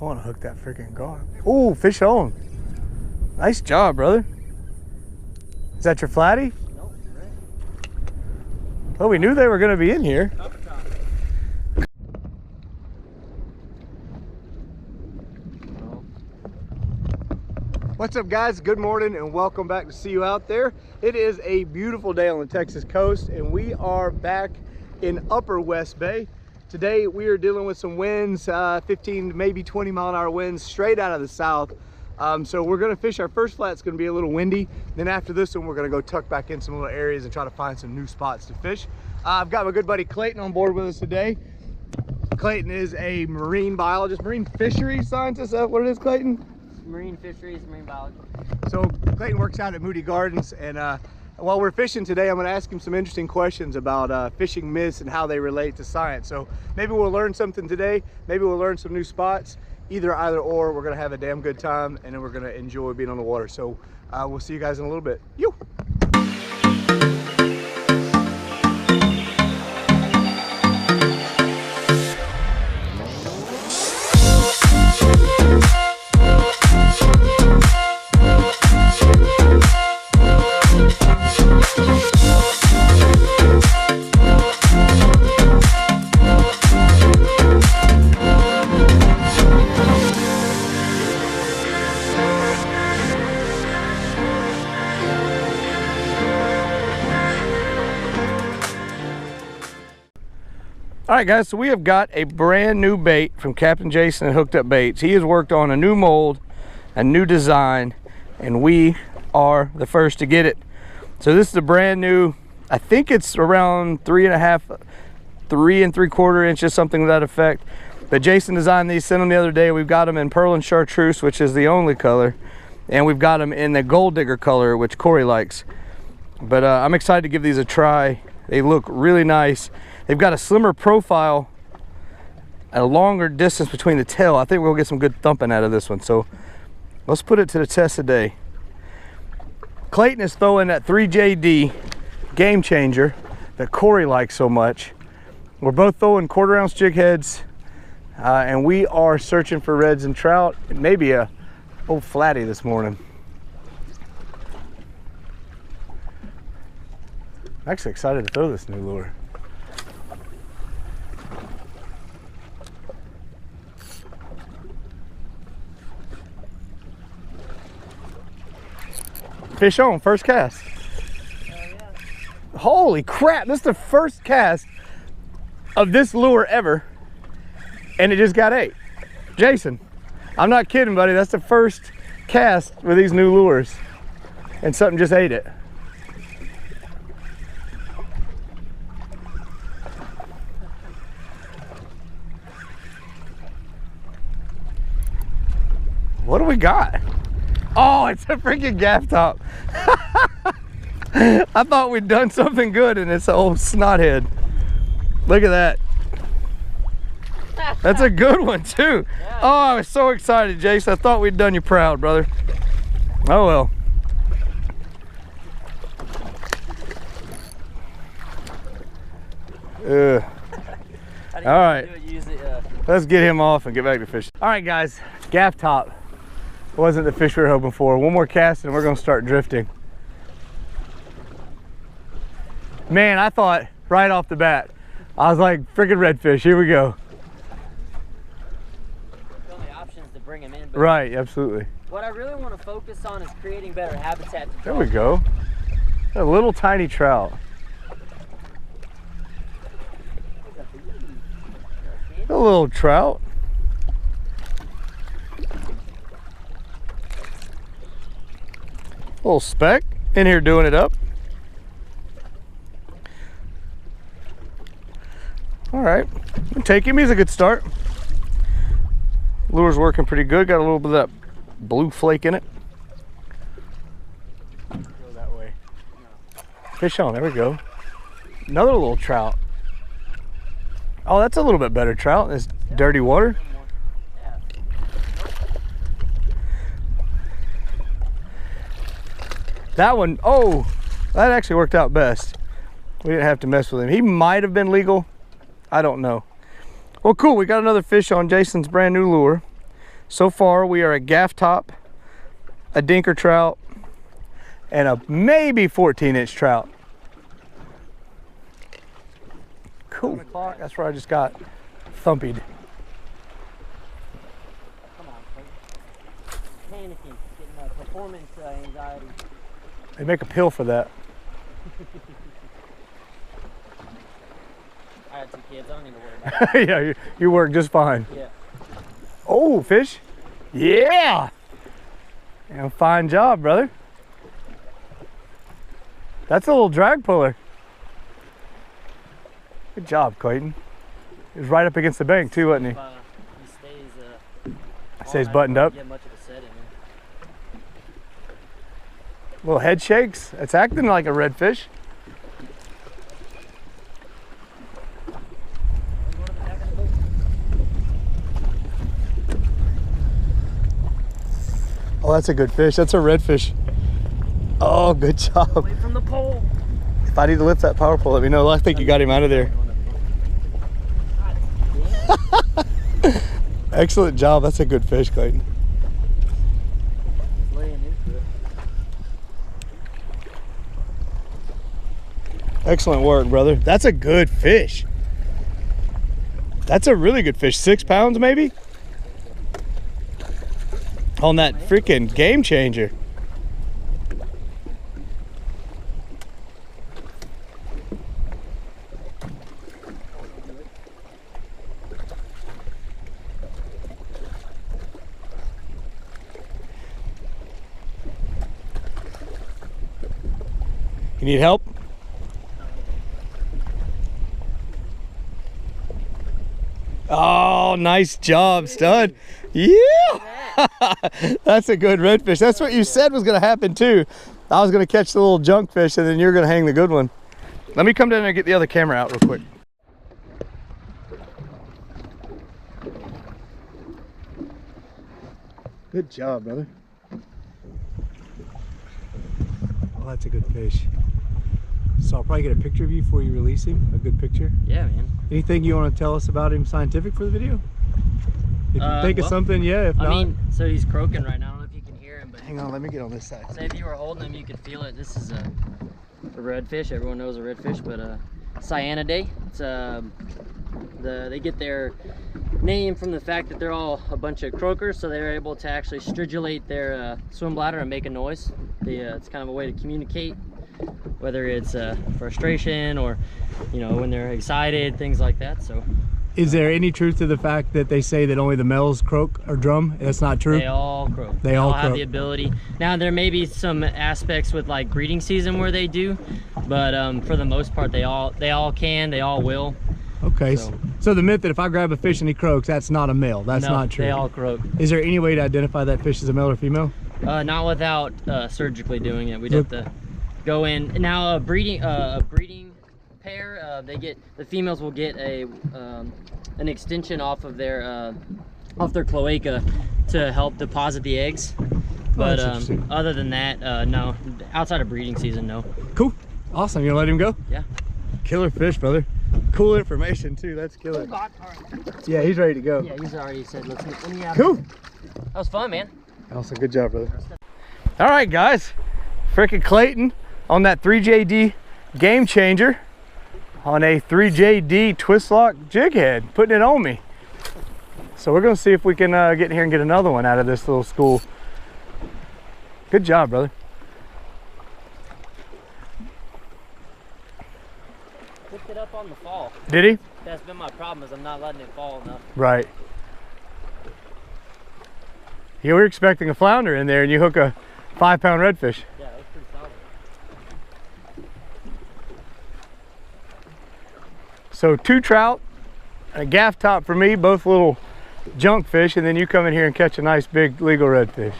I want to hook that freaking gar. Ooh, fish on. Nice job, brother. Is that your flatty? Nope, right. Well, we knew they were going to be in here. What's up, guys? Good morning and welcome back to See You Out There. It is a beautiful day on the Texas coast and we are back in Upper West Bay. Today we are dealing with some winds, 15 maybe 20 mile an hour winds straight out of the south. So we're going to fish our first flat. It's going to be a little windy. Then after this one, we're going to go tuck back in some little areas and try to find some new spots to fish. I've got my good buddy Clayton on board with us today. Clayton is a marine biologist, marine fisheries scientist. Is that what it is, Clayton? Marine fisheries, marine biology. So Clayton works out at Moody Gardens, and while we're fishing today, I'm going to ask him some interesting questions about fishing myths and how they relate to science. So maybe we'll learn something today. Maybe we'll learn some new spots. Either or, we're going to have a damn good time, and then we're going to enjoy being on the water. So we'll see you guys in a little bit. You. All right, guys, so we have got a brand new bait from Captain Jason at Hooked Up Baits. He has worked on a new mold, a new design, and we are the first to get it. So this is a brand new, I think it's around 3 3/4 inches, something to that effect. But Jason designed these, sent them the other day. We've got them in pearl and chartreuse, which is the only color. And we've got them in the gold digger color, which Corey likes. But I'm excited to give these a try. They look really nice. They've got a slimmer profile, a longer distance between the tail. I think we'll get some good thumping out of this one. So let's put it to the test today. Clayton is throwing that 3JD Game Changer that Corey likes so much. We're both throwing 1/4 ounce jig heads, and we are searching for reds and trout, and maybe a old flatty this morning. I'm actually excited to throw this new lure. Fish on, first cast. Yeah. Holy crap, this is the first cast of this lure ever, and it just got ate. Jason, I'm not kidding, buddy. That's the first cast with these new lures, and something just ate it. What do we got? Oh, it's a freaking gaff top. I thought we'd done something good and it's an old snothead. Look at that. That's a good one too. Yeah. Oh, I was so excited, Jason. I thought we'd done you proud, brother. Oh well. All right. Let's get him off and get back to fishing. All right, guys. Gaff top. Wasn't the fish we were hoping for. One more cast and we're gonna start drifting. Man, I thought right off the bat, I was like, freaking redfish, here we go. The only options to bring them in. Right, absolutely. What I really want to focus on is creating better habitat. There we go. A little tiny trout. A little trout. Little speck in here doing it up. All right, we'll take him. He's a good start. Lure's working pretty good. Got a little bit of that blue flake in it. Go that way. Fish on, there we go. Another little trout. Oh, that's a little bit better trout in this dirty water. That one, oh, that actually worked out best. We didn't have to mess with him. He might have been legal. I don't know. Well, cool. We got another fish on Jason's brand new lure. So far, we are a gaff top, a dinker trout, and a maybe 14-inch trout. Cool. That's where I just got thumpied. Come on, Clayton. Panicking, getting performance anxiety. They make a pill for that. I have 2 kids, I don't need to worry about it. Yeah, you work just fine. Yeah. Oh, fish. Yeah. Fine job, brother. That's a little drag puller. Good job, Clayton. He was right up against the bank too, wasn't he? He Stays buttoned up. Get much of a set in Little head shakes. It's acting like a redfish. Oh, that's a good fish. That's a redfish. Oh, good job. Away from the pole. If I need to lift that power pole, let me know. I think you got him out of there. Excellent job. That's a good fish, Clayton. Laying into it. Excellent work, brother. That's a good fish. That's a really good fish. 6 pounds, maybe? On that freaking game changer. You need help? Oh, nice job, stud. Yeah. That's a good redfish. That's what you said was going to happen too. I was going to catch the little junk fish and then you're going to hang the good one. Let me come down there and get the other camera out real quick. Good job, brother. Oh, that's a good fish. So I'll probably get a picture of you before you release him. A good picture. Yeah, man. Anything you want to tell us about him scientific for the video? If you think of something, yeah. If not, I mean, so he's croaking right now. I don't know if you can hear him, but hang on, let me get on this side. say if you were holding him, you could feel it. This is a redfish. Everyone knows a redfish, but Cyanide. It's they get their name from the fact that they're all a bunch of croakers, so they're able to actually stridulate their swim bladder and make a noise. It's kind of a way to communicate, whether it's frustration or, when they're excited, things like that. So, is there any truth to the fact that they say that only the males croak or drum? That's not true. They all croak. They all have the ability. Now there may be some aspects with like breeding season where they do, but for the most part they all can, they all will. Okay, so the myth that if I grab a fish and he croaks, that's not a male. That's not true. They all croak. Is there any way to identify that fish as a male or female? Not without surgically doing it. We'd have to go in. Now a breeding pair, the females will get an extension off their cloaca to help deposit the eggs. But other than that, no. Outside of breeding season, no. Cool. Awesome. You gonna let him go? Yeah. Killer fish, brother. Cool information too. That's killer. Yeah, he's ready to go. Yeah, he's already said, let me have Cool. it. That was fun, man. Awesome. Good job, brother. All right, guys. Frickin' Clayton on that 3JD game changer on a 3JD twist lock jig head, putting it on me. So we're gonna see if we can get in here and get another one out of this little school. Good job, brother. Picked it up on the fall. Did he? That's been my problem, is I'm not letting it fall enough. Right. Yeah, we were expecting a flounder in there and you hook a 5-pound redfish. Yeah, that was pretty solid. So 2 trout, a gaff top for me, both little junk fish, and then you come in here and catch a nice big legal redfish.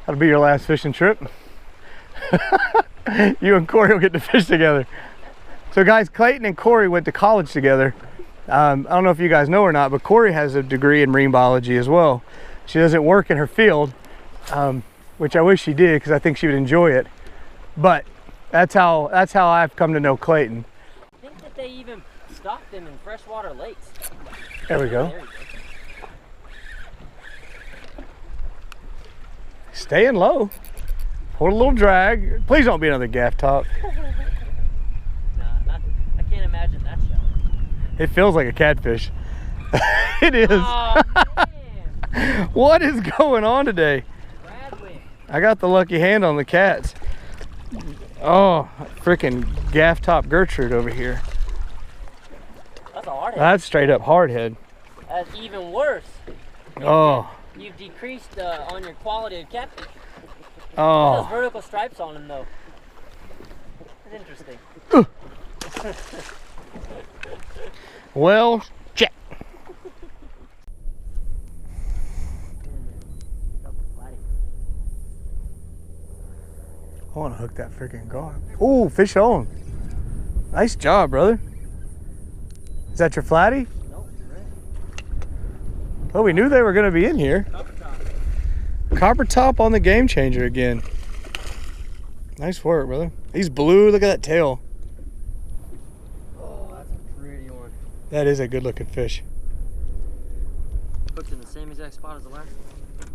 That'll be your last fishing trip. You and Corey will get to fish together. So guys, Clayton and Corey went to college together. I don't know if you guys know or not, but Corey has a degree in marine biology as well. She doesn't work in her field, which I wish she did because I think she would enjoy it. But that's how I've come to know Clayton. I think that they even stock them in freshwater lakes. There we go. There you go. Staying low. Hold a little drag. Please don't be another gaff top. Nah, I can't imagine that shell. It feels like a catfish. It is. Oh, man. What is going on today? Bradwick. I got the lucky hand on the cats. Oh, freaking gaff top Gertrude over here. That's a hard head. That's straight up hard head. That's even worse. Oh. You've decreased on your quality of catfish. Oh. Those vertical stripes on them though. That's interesting. Well, check. I want to hook that freaking gar. Ooh, fish on. Nice job, brother. Is that your flatty? Nope, right. Well, we knew they were going to be in here. Copper top. Copper top on the game changer again. Nice work, brother. He's blue. Look at that tail. Oh, that's a pretty one. That is a good looking fish. Hooked in the same exact spot as the last one.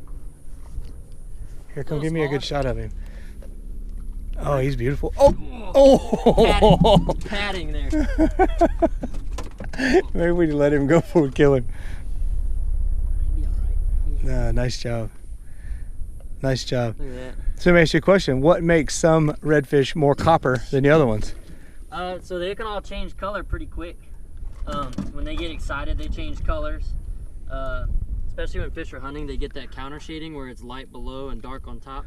Here, come give me a good shot of him. Oh, Right. he's beautiful. Oh! Oh! Padding there. Maybe we let him go before we kill him. He'll be alright. Nah, nice job. Nice job. Look at that. So let me ask you a question. What makes some redfish more copper than the other ones? So they can all change color pretty quick. When they get excited, they change colors. Especially when fish are hunting, they get that counter shading where it's light below and dark on top.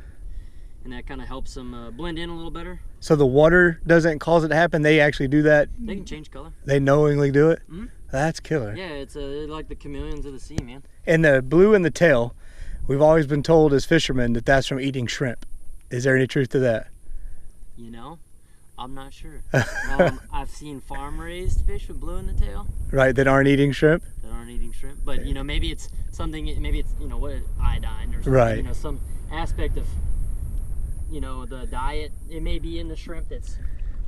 And that kind of helps them blend in a little better. So the water doesn't cause it to happen? They actually do that? They can change color. They knowingly do it? Mm-hmm. That's killer. Yeah, it's they're like the chameleons of the sea, man. And the blue in the tail, we've always been told as fishermen that that's from eating shrimp. Is there any truth to that? You know, I'm not sure. I've seen farm-raised fish with blue in the tail Right, that aren't eating shrimp? that aren't eating shrimp. But, you know, maybe it's something, maybe it's, you know, what, iodine or something. Right. You know, some aspect of, you know, the diet. It may be in the shrimp that's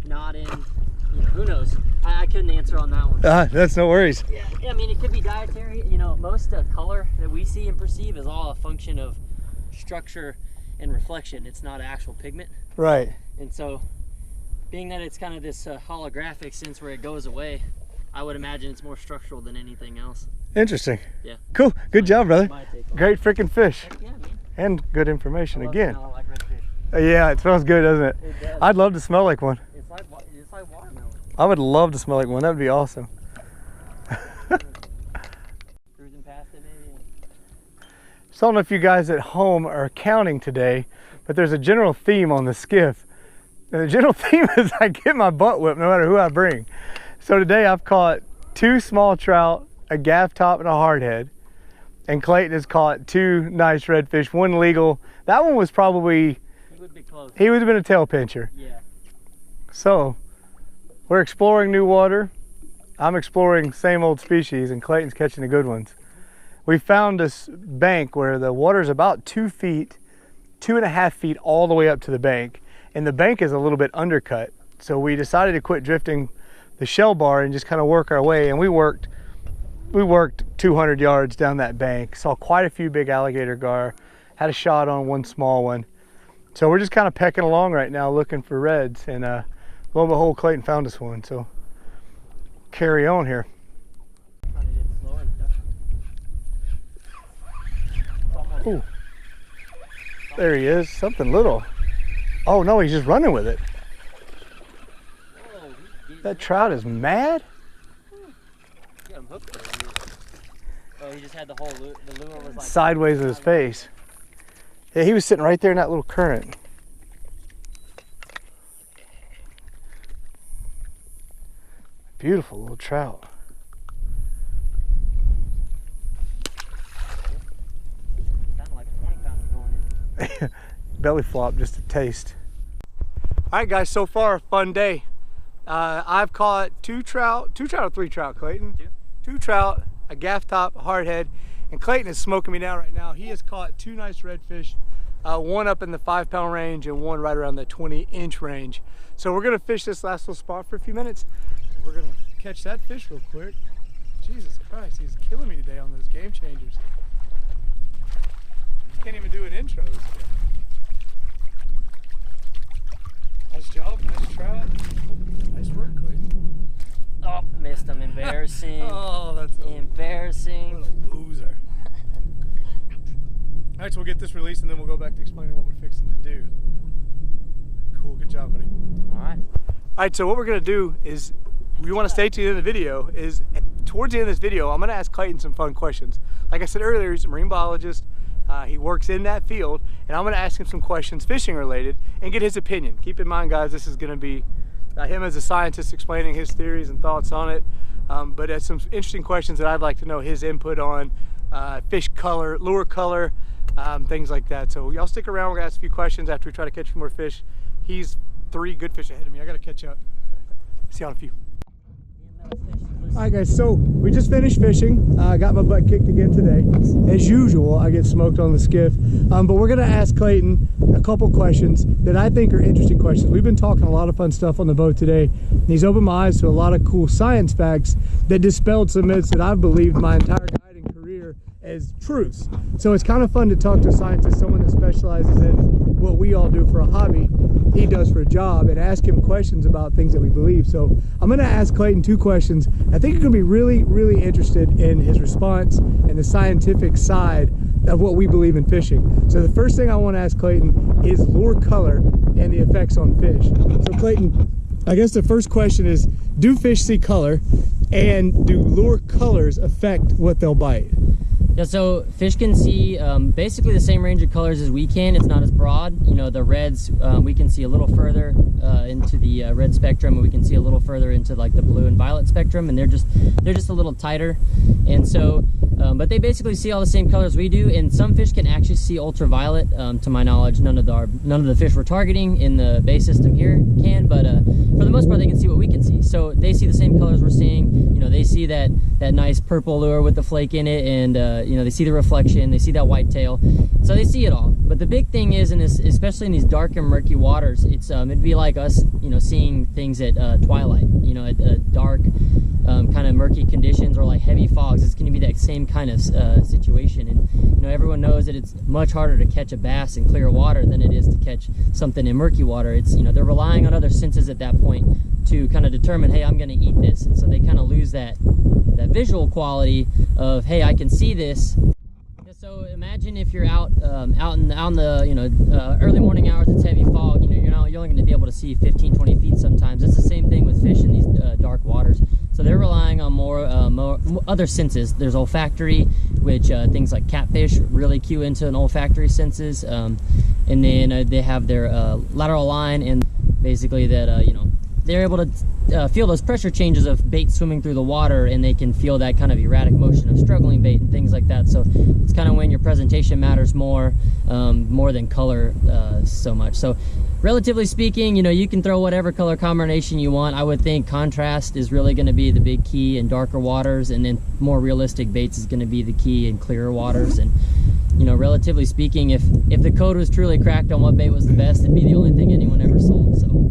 not in, you know, who knows. I couldn't answer on that one. That's no worries. Yeah, I mean, it could be dietary. You know, most color that we see and perceive is all a function of structure and reflection. It's not actual pigment. Right. And so, being that it's kind of this holographic sense where it goes away, I would imagine it's more structural than anything else. Interesting. Yeah. Cool. Good job, brother. My take on it. Great freaking fish. Heck yeah, man. And good information I love the again. smell of like redfish. Yeah, it smells good, doesn't it? It does. I'd love to smell like one. It's like watermelon. I would love to smell like one. That would be awesome. Cruising past it, maybe. So I don't know if you guys at home are counting today, but there's a general theme on the skiff. And the general theme is I get my butt whipped no matter who I bring. So today I've caught 2 small trout, a gaff top, and a hardhead. And Clayton has caught 2 nice redfish, 1 legal. That one was probably, He would be close. he would have been a tail pincher. Yeah. So we're exploring new water. I'm exploring same old species, and Clayton's catching the good ones. We found this bank where the water is about 2 feet, 2.5 feet all the way up to the bank. And the bank is a little bit undercut. So we decided to quit drifting the shell bar and just kind of work our way. And we worked 200 yards down that bank. Saw quite a few big alligator gar. Had a shot on 1 small one. So we're just kind of pecking along right now looking for reds. And lo and behold, Clayton found us one. So carry on here. Trying to get slower and stuff. Ooh. There he is, something little. Oh no, he's just running with it. Whoa, That trout is mad. got him hooked there. Oh, he just had the whole lure, the lure was like Sideways with his face. Yeah, he was sitting right there in that little current. Beautiful little trout. sounded like a 20-pounder going in. Belly flop, just a taste. All right, guys, so far a fun day. I've caught 2 trout or 3 trout, Clayton? 2 trout, a gaff top, a hardhead, and Clayton is smoking me down right now. He has caught 2 nice redfish, 1 up in the 5-pound range and 1 right around the 20-inch range. So we're gonna fish this last little spot for a few minutes. We're gonna catch that fish real quick. Jesus Christ, he's killing me today on those game changers. Can't even do an intro. Embarrassing. Oh, that's embarrassing. What a loser. All right, so we'll get this released and then we'll go back to explaining what we're fixing to do. Cool, good job, buddy. All right. All right, so what we're gonna do is, we want to stay to the end of the video, is towards the end of this video, I'm gonna ask Clayton some fun questions. Like I said earlier, he's a marine biologist. He works in that field, and I'm gonna ask him some questions fishing related and get his opinion. Keep in mind, guys, this is gonna be him as a scientist explaining his theories and thoughts on it. But it's some interesting questions that I'd like to know his input on, fish color, lure color, things like that. So y'all stick around, we're gonna ask a few questions after we try to catch a few more fish. He's 3 good fish ahead of me. I gotta catch up. See you on a few. All right, guys, so we just finished fishing. I got my butt kicked again today. As usual, I get smoked on the skiff. But we're gonna ask Clayton a couple questions that I think are interesting questions. We've been talking a lot of fun stuff on the boat today. He's opened my eyes to a lot of cool science facts that dispelled some myths that I've believed my entire guiding career as truths. So it's kind of fun to talk to a scientist, someone that specializes in what we all do for a hobby, he does for a job, and ask him questions about things that we believe. So I'm going to ask Clayton 2 questions. I think you're going to be really interested in his response and the scientific side of what we believe in fishing. So the first thing I want to ask Clayton is lure color and the effects on fish. So Clayton, I guess the first question is, do fish see color, and do lure colors affect what they'll bite? Yeah, so fish can see basically the same range of colors as we can. It's not as broad. You know, the reds, we can see a little further into the red spectrum, and we can see a little further into like the blue and violet spectrum, and they're just a little tighter. And so, but they basically see all the same colors we do. And some fish can actually see ultraviolet. To my knowledge, none of the fish we're targeting in the bay system here can, but for the most part, they can see what we can see. So they see the same colors we're seeing. You know, they see that nice purple lure with the flake in it, and you know, they see the reflection, they see that white tail, so they see it all. But the big thing is, especially in these dark and murky waters, it'd be like us, you know, seeing things at twilight, you know, at dark, kind of murky conditions, or like heavy fogs. It's going to be that same kind of situation. And you know, everyone knows that it's much harder to catch a bass in clear water than it is to catch something in murky water. It's, you know, they're relying on other senses at that point to kind of determine, hey, I'm going to eat this, and so they kind of lose that visual quality of, hey, I can see this. So imagine if you're out in the you know, early morning hours, it's heavy fog, you know, you're only going to be able to see 15-20 feet sometimes. It's the same thing with fish in these dark waters. So they're relying on more other senses. There's olfactory, which things like catfish really cue into an olfactory senses, and then they have their lateral line, and basically that you know, they're able to feel those pressure changes of bait swimming through the water, and they can feel that kind of erratic motion of struggling bait and things like that. So it's kind of when your presentation matters more than color so much. So relatively speaking, you know, you can throw whatever color combination you want. I would think contrast is really going to be the big key in darker waters, and then more realistic baits is going to be the key in clearer waters. And you know, relatively speaking, if the code was truly cracked on what bait was the best, it'd be the only thing anyone ever sold. So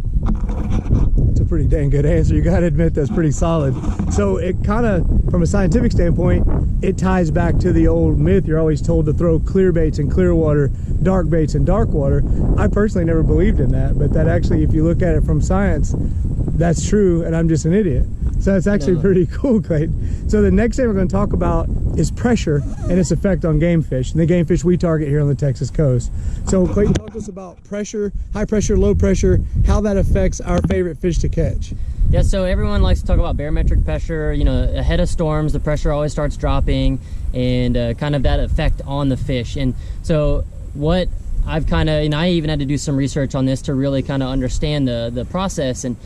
it's a pretty dang good answer. You got to admit that's pretty solid. So it kind of, from a scientific standpoint, it ties back to the old myth you're always told to throw clear baits in clear water, dark baits in dark water. I personally never believed in that, but that actually, if you look at it from science, that's true, and I'm just an idiot. So it's actually pretty cool, Clayton. So the next thing we're going to talk about is pressure and its effect on game fish, and the game fish we target here on the Texas coast. So Clayton, talk to us about pressure, high pressure, low pressure, how that affects our favorite fish to catch. Yeah, so everyone likes to talk about barometric pressure. You know, ahead of storms, the pressure always starts dropping, and kind of that effect on the fish. And so what I've kind of, and I even had to do some research on this to really kind of understand the process. And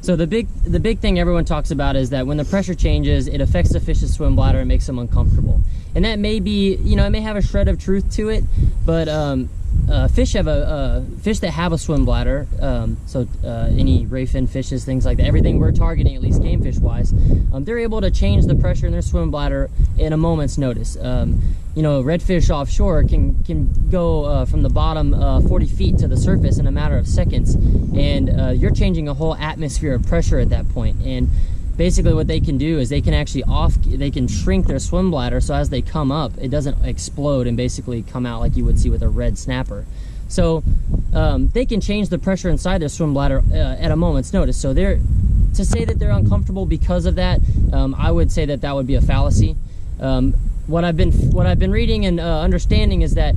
so the big thing everyone talks about is that when the pressure changes, it affects the fish's swim bladder and makes them uncomfortable. And that may be, you know, it may have a shred of truth to it, but fish that have a swim bladder, any rayfin fishes, things like that, everything we're targeting, at least game fish wise, they're able to change the pressure in their swim bladder in a moment's notice. You know, redfish offshore can go from the bottom 40 feet to the surface in a matter of seconds, and you're changing a whole atmosphere of pressure at that point. And basically what they can do is they can actually they can shrink their swim bladder, so as they come up, it doesn't explode and basically come out like you would see with a red snapper. So they can change the pressure inside their swim bladder at a moment's notice. So they're to say that they're uncomfortable because of that, I would say that that would be a fallacy. What I've been reading and understanding is that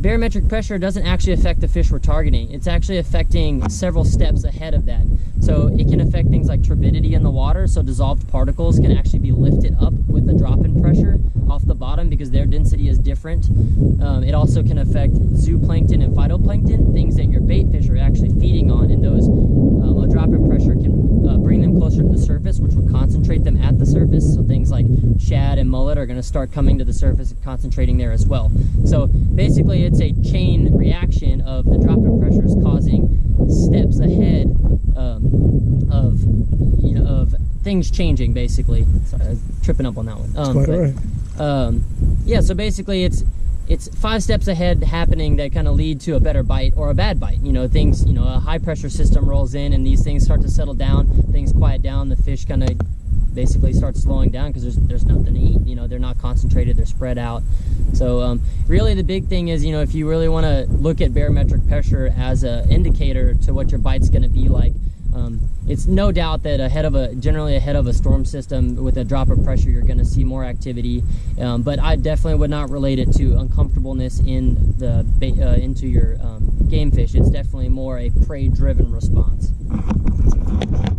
barometric pressure doesn't actually affect the fish we're targeting. It's actually affecting several steps ahead of that. So it can affect things like turbidity in the water, so dissolved particles can actually be lifted up with the drop-in pressure off the bottom because their density is different. It also can affect zooplankton and phytoplankton, things that your bait fish are actually feeding on, and those a drop-in pressure can bring them closer to the surface, which would concentrate them at the surface. So things like shad and mullet are going to start coming to the surface and concentrating there as well. So basically it's a chain reaction of the drop-in pressures causing steps ahead of things changing, basically. Sorry, I was tripping up on that one. That's quite all right. Yeah, so basically it's 5 steps ahead happening that kind of lead to a better bite or a bad bite. You know, things, you know, a high pressure system rolls in and these things start to settle down, things quiet down, the fish kind of basically start slowing down because there's nothing to eat. You know, they're not concentrated, they're spread out. So really the big thing is, you know, if you really want to look at barometric pressure as an indicator to what your bite's going to be like, it's no doubt that generally ahead of a storm system with a drop of pressure, you're going to see more activity. But I definitely would not relate it to uncomfortableness in the into your game fish. It's definitely more a prey-driven response.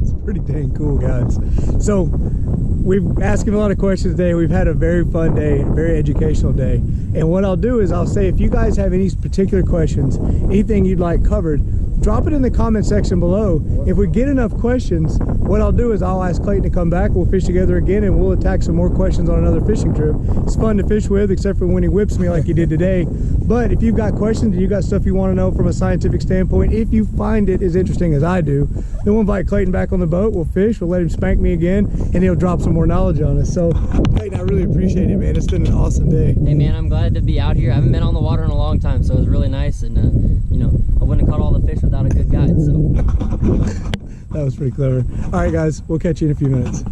It's pretty dang cool, guys. So we've asked him a lot of questions today. We've had a very fun day, a very educational day. And what I'll do is I'll say, if you guys have any particular questions, anything you'd like covered, drop it in the comment section below. If we get enough questions, what I'll do is I'll ask Clayton to come back, we'll fish together again, and we'll attack some more questions on another fishing trip. It's fun to fish with, except for when he whips me like he did today. But if you've got questions and you got stuff you want to know from a scientific standpoint, if you find it as interesting as I do, then we'll invite Clayton back on the boat, we'll fish, we'll let him spank me again, and he'll drop some more knowledge on us. So Clayton, I really appreciate it, man. It's been an awesome day. Hey man, I'm glad to be out here. I haven't been on the water in a long time, so it was really nice, and you know, I wouldn't have caught all the fish without a good guide. So that was pretty clever. All right guys, we'll catch you in a few minutes.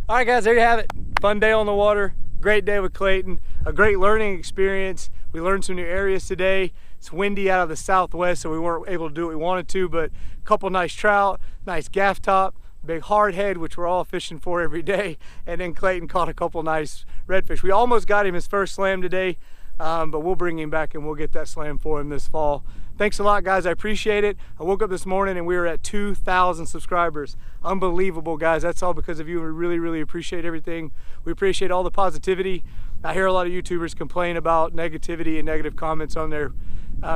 All right guys, there you have it. Fun day on the water, great day with Clayton, a great learning experience. We learned some new areas today. It's windy out of the southwest, so we weren't able to do what we wanted to, but a couple nice trout, nice gaff top, big hard head, which we're all fishing for every day, and then Clayton caught a couple nice redfish. We almost got him his first slam today, but we'll bring him back and we'll get that slam for him this fall. Thanks a lot, guys. I appreciate it. I woke up this morning and we were at 2,000 subscribers. Unbelievable, guys. That's all because of you. We really, really appreciate everything. We appreciate all the positivity. I hear a lot of YouTubers complain about negativity and negative comments on their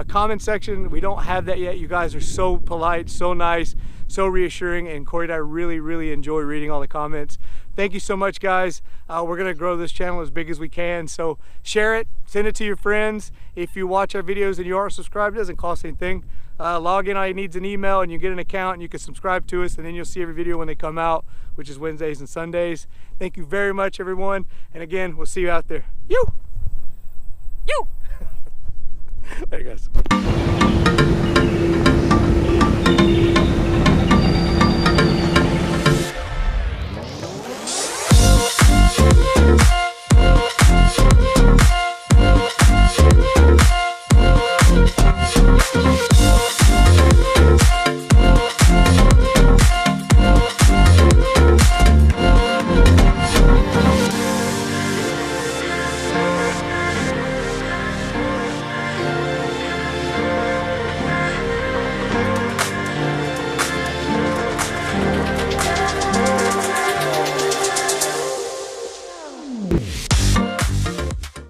comment section. We don't have that yet. You guys are so polite, so nice, so reassuring, and Corey and I really, really enjoy reading all the comments. Thank you so much, guys. We're gonna grow this channel as big as we can, so share it, send it to your friends. If you watch our videos and you aren't subscribed, it doesn't cost anything. Log in, all you need is an email, and you get an account, and you can subscribe to us, and then you'll see every video when they come out, which is Wednesdays and Sundays. Thank you very much, everyone, and again, we'll see you out there. You! There you guys.